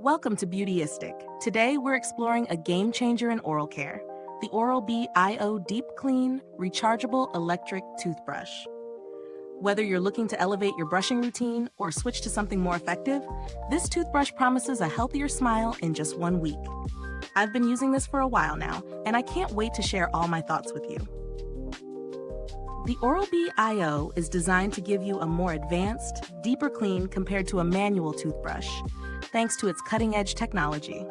Welcome to Beautyistic. Today we're exploring a game changer in oral care, the Oral-B iO Deep Clean Rechargeable Electric Toothbrush. Whether you're looking to elevate your brushing routine or switch to something more effective, this toothbrush promises a healthier smile in just 1 week. I've been using this for a while now, and I can't wait to share all my thoughts with you. The Oral-B iO is designed to give you a more advanced, deeper clean compared to a manual toothbrush, thanks to its cutting-edge technology.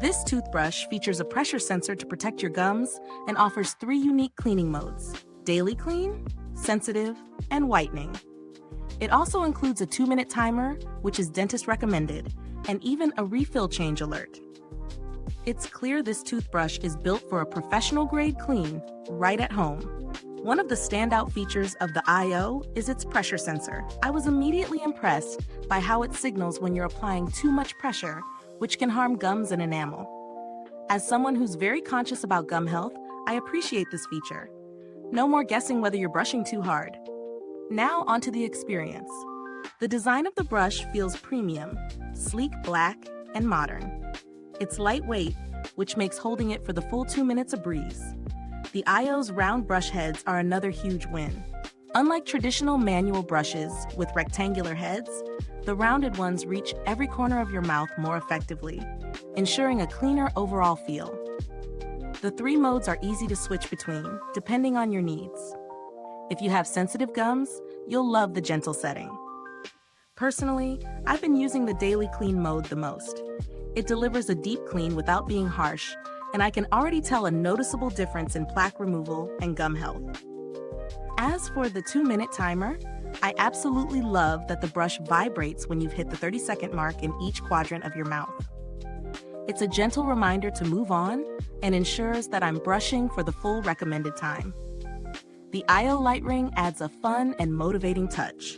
This toothbrush features a pressure sensor to protect your gums and offers 3 unique cleaning modes: daily clean, sensitive, and whitening. It also includes a 2-minute timer, which is dentist recommended, and even a refill change alert. It's clear this toothbrush is built for a professional-grade clean right at home. One of the standout features of the iO is its pressure sensor. I was immediately impressed by how it signals when you're applying too much pressure, which can harm gums and enamel. As someone who's very conscious about gum health, I appreciate this feature. No more guessing whether you're brushing too hard. Now onto the experience. The design of the brush feels premium, sleek black, and modern. It's lightweight, which makes holding it for the full 2 minutes a breeze. The iO's round brush heads are another huge win. Unlike traditional manual brushes with rectangular heads, the rounded ones reach every corner of your mouth more effectively, ensuring a cleaner overall feel. The 3 modes are easy to switch between, depending on your needs. If you have sensitive gums, you'll love the gentle setting. Personally, I've been using the daily clean mode the most. It delivers a deep clean without being harsh, and I can already tell a noticeable difference in plaque removal and gum health. As for the 2-minute timer, I absolutely love that the brush vibrates when you've hit the 30-second mark in each quadrant of your mouth. It's a gentle reminder to move on and ensures that I'm brushing for the full recommended time. The iO light ring adds a fun and motivating touch.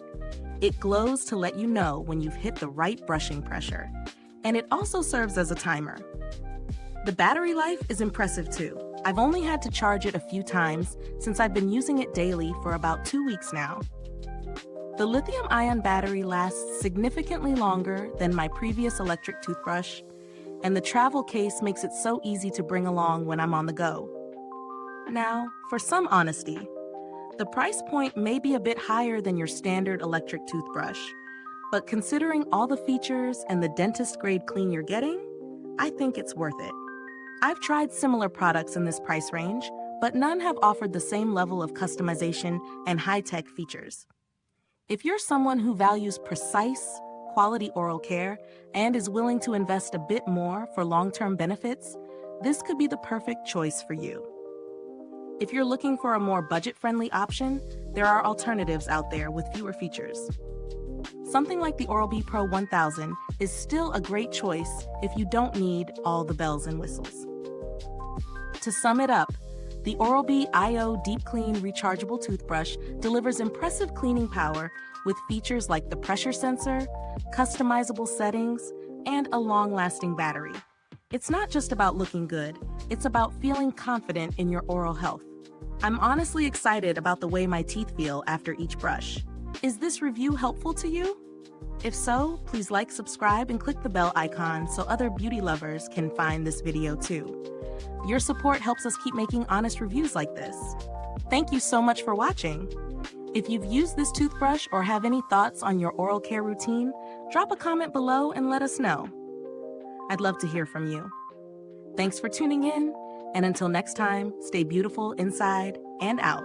It glows to let you know when you've hit the right brushing pressure, and it also serves as a timer. The battery life is impressive too. I've only had to charge it a few times since I've been using it daily for about 2 weeks now. The lithium-ion battery lasts significantly longer than my previous electric toothbrush, and the travel case makes it so easy to bring along when I'm on the go. Now, for some honesty, the price point may be a bit higher than your standard electric toothbrush, but considering all the features and the dentist-grade clean you're getting, I think it's worth it. I've tried similar products in this price range, but none have offered the same level of customization and high-tech features. If you're someone who values precise, quality oral care and is willing to invest a bit more for long-term benefits, this could be the perfect choice for you. If you're looking for a more budget-friendly option, there are alternatives out there with fewer features. Something like the Oral-B Pro 1000 is still a great choice if you don't need all the bells and whistles. To sum it up, the Oral-B iO Deep Clean Rechargeable Toothbrush delivers impressive cleaning power with features like the pressure sensor, customizable settings, and a long-lasting battery. It's not just about looking good, it's about feeling confident in your oral health. I'm honestly excited about the way my teeth feel after each brush. Is this review helpful to you? If so, please like, subscribe, and click the bell icon so other beauty lovers can find this video too. Your support helps us keep making honest reviews like this. Thank you so much for watching. If you've used this toothbrush or have any thoughts on your oral care routine, drop a comment below and let us know. I'd love to hear from you. Thanks for tuning in, and until next time, stay beautiful inside and out.